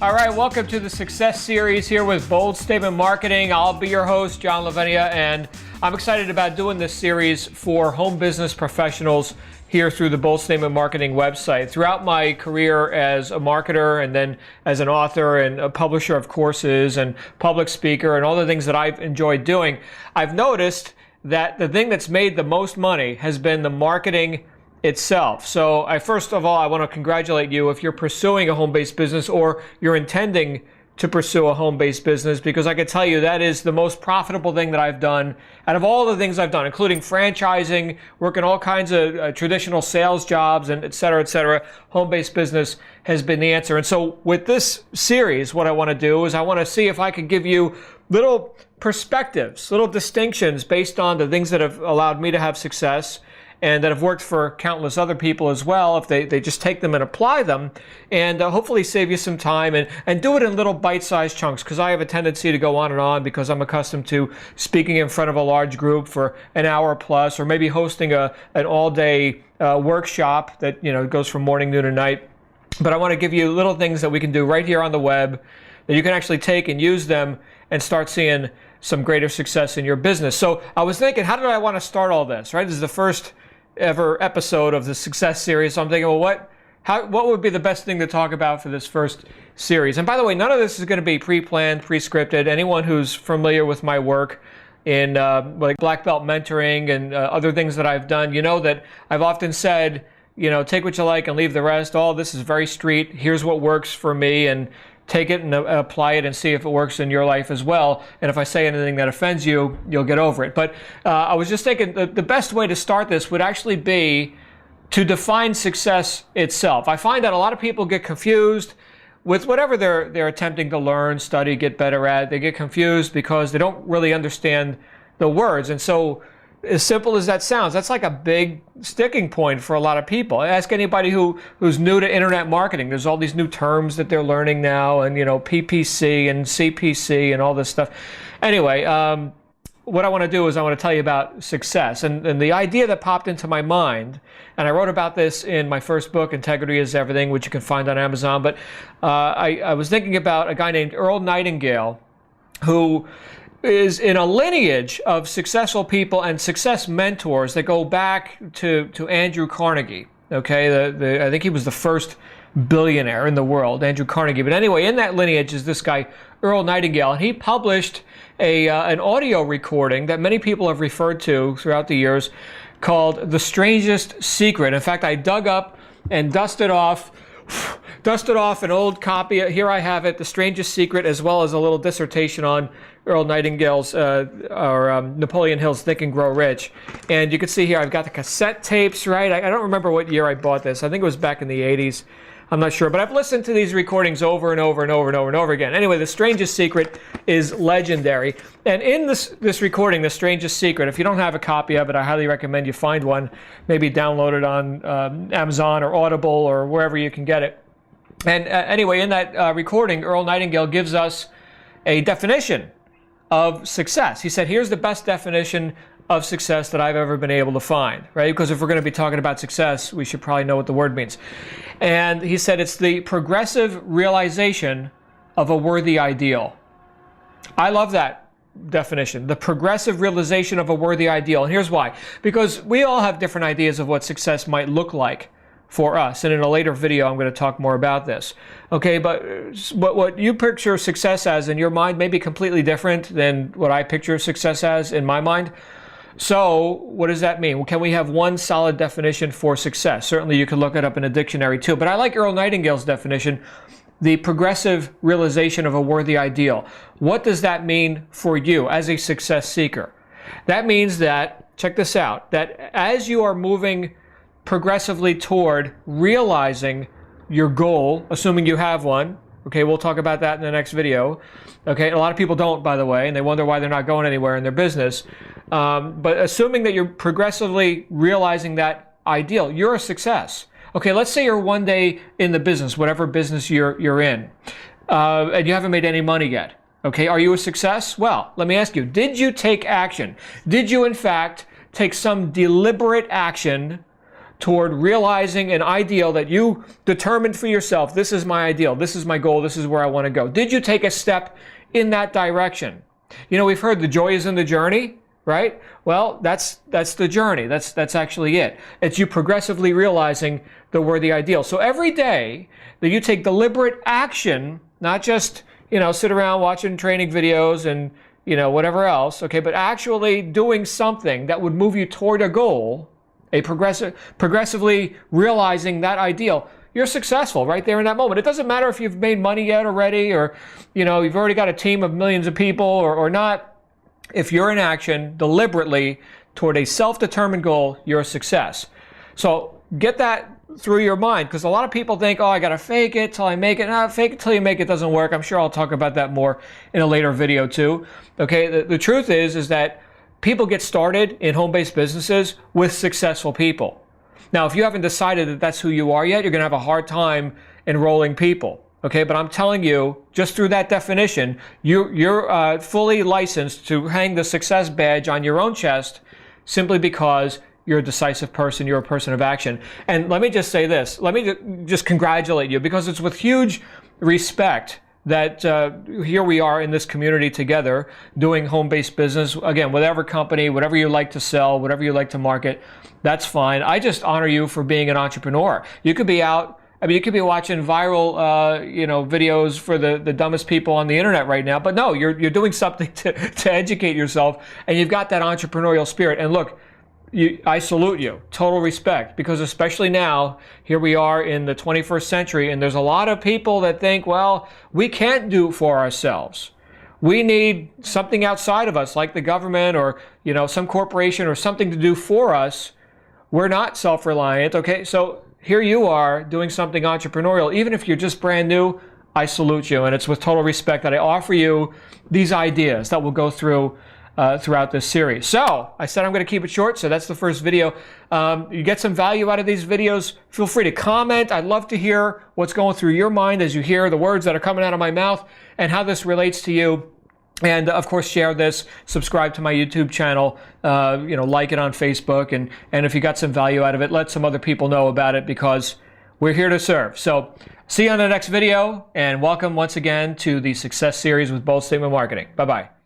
All right, welcome to the Success Series here with Bold Statement Marketing. I'll be your host, John Lavenia, and I'm excited about doing this series for home business professionals here through the Bold Statement Marketing website. Throughout my career as a marketer and then as an author and a publisher of courses and public speaker and all the things that I've enjoyed doing, I've noticed that the thing that's made the most money has been the marketing itself. So first of all, I want to congratulate you if you're pursuing a home-based business or you're intending to pursue a home-based business, because I can tell you that is the most profitable thing that I've done out of all the things I've done, including franchising, working all kinds of traditional sales jobs, and et cetera, home-based business has been the answer. And so with this series, what I want to do is I want to see if I can give you little perspectives, little distinctions based on the things that have allowed me to have success and that have worked for countless other people as well, if they just take them and apply them, and hopefully save you some time and do it in little bite-sized chunks, because I have a tendency to go on and on because I'm accustomed to speaking in front of a large group for an hour plus, or maybe hosting an all-day workshop that goes from morning, noon, and night. But I want to give you little things that we can do right here on the web that you can actually take and use them and start seeing some greater success in your business. So I was thinking, how did I want to start all this, right? This is the first ever episode of the Success Series. So I'm thinking, well, what would be the best thing to talk about for this first series? And by the way, none of this is going to be pre-planned, pre-scripted. Anyone who's familiar with my work in like black belt mentoring and other things that I've done, you know that I've often said, take what you like and leave the rest. All this is very street. Here's what works for me, and take it and apply it and see if it works in your life as well. And if I say anything that offends you, you'll get over it. But I was just thinking the best way to start this would actually be to define success itself. I find that a lot of people get confused with whatever they're attempting to learn, study, get better at. They get confused because they don't really understand the words. And so, as simple as that sounds, that's like a big sticking point for a lot of people. Ask anybody who's new to internet marketing. There's all these new terms that they're learning now, and PPC and CPC and all this stuff. Anyway, what I want to do is I want to tell you about success. And the idea that popped into my mind, and I wrote about this in my first book, Integrity is Everything, which you can find on Amazon, but I was thinking about a guy named Earl Nightingale, who is in a lineage of successful people and success mentors that go back to Andrew Carnegie. Okay, I think he was the first billionaire in the world, Andrew Carnegie. But anyway, in that lineage is this guy, Earl Nightingale, and he published an audio recording that many people have referred to throughout the years called The Strangest Secret. In fact, I dug up and dusted off an old copy. Here I have it, The Strangest Secret, as well as a little dissertation on Earl Nightingale's Napoleon Hill's Think and Grow Rich. And you can see here I've got the cassette tapes, right? I don't remember what year I bought this. I think it was back in the 80s. I'm not sure, but I've listened to these recordings over and over and over and over and over again. Anyway, The Strangest Secret is legendary. And in this recording, The Strangest Secret, if you don't have a copy of it, I highly recommend you find one. Maybe download it on Amazon or Audible or wherever you can get it. And anyway, in that recording, Earl Nightingale gives us a definition of success. He said, here's the best definition of success that I've ever been able to find, right? Because if we're going to be talking about success, we should probably know what the word means. And he said it's the progressive realization of a worthy ideal. I love that definition, the progressive realization of a worthy ideal. And here's why. Because we all have different ideas of what success might look like for us. And in a later video, I'm going to talk more about this. Okay, but what you picture success as in your mind may be completely different than what I picture success as in my mind. So what does that mean? Well, can we have one solid definition for success? Certainly you could look it up in a dictionary too, but I like Earl Nightingale's definition, the progressive realization of a worthy ideal. What does that mean for you as a success seeker? That means that, check this out, that as you are moving progressively toward realizing your goal, assuming you have one. Okay, we'll talk about that in the next video. Okay, a lot of people don't, by the way, and they wonder why they're not going anywhere in their business. But assuming that you're progressively realizing that ideal, you're a success. Okay, let's say you're one day in the business, whatever business you're in, and you haven't made any money yet. Okay, are you a success? Well, let me ask you, did you take action? Did you, in fact, take some deliberate action toward realizing an ideal that you determined for yourself? This is my ideal. This is my goal. This is where I want to go. Did you take a step in that direction? You know, we've heard the joy is in the journey, right? Well, that's the journey. That's actually it. It's you progressively realizing the worthy ideal. So every day that you take deliberate action, not just, you know, sit around watching training videos and, you know, whatever else, okay, but actually doing something that would move you toward a goal, progressively realizing that ideal, you're successful right there in that moment. It doesn't matter if you've made money yet already, or, you know, you've already got a team of millions of people or not. If you're in action deliberately toward a self-determined goal, you're a success. So get that through your mind, because a lot of people think, oh, I got to fake it till I make it. No, fake it till you make it doesn't work. I'm sure I'll talk about that more in a later video too. Okay, the truth is that people get started in home-based businesses with successful people. Now, if you haven't decided that that's who you are yet, you're going to have a hard time enrolling people. Okay, but I'm telling you, just through that definition, you're fully licensed to hang the success badge on your own chest simply because you're a decisive person, you're a person of action. And let me just say this, let me just congratulate you, because it's with huge respect that here we are in this community together doing home-based business. Again, whatever company, whatever you like to sell, whatever you like to market, that's fine. I just honor you for being an entrepreneur. You could be out, I mean, you could be watching viral, you know, videos for the dumbest people on the internet right now, but no, you're doing something to educate yourself, and you've got that entrepreneurial spirit. And look, I salute you, total respect, because especially now, here we are in the 21st century, and there's a lot of people that think, well, we can't do it for ourselves. We need something outside of us, like the government or, you know, some corporation or something to do for us. We're not self-reliant, okay? So here you are doing something entrepreneurial. Even if you're just brand new, I salute you, and it's with total respect that I offer you these ideas that will go through throughout this series. So I said I'm going to keep it short, so that's the first video. You get some value out of these videos, feel free to comment. I'd love to hear what's going through your mind as you hear the words that are coming out of my mouth and how this relates to you. And of course, share this, subscribe to my YouTube channel, you know, like it on Facebook, and if you got some value out of it, let some other people know about it, because we're here to serve. So see you on the next video, and welcome once again to the Success Series with Bold Statement Marketing. Bye-bye.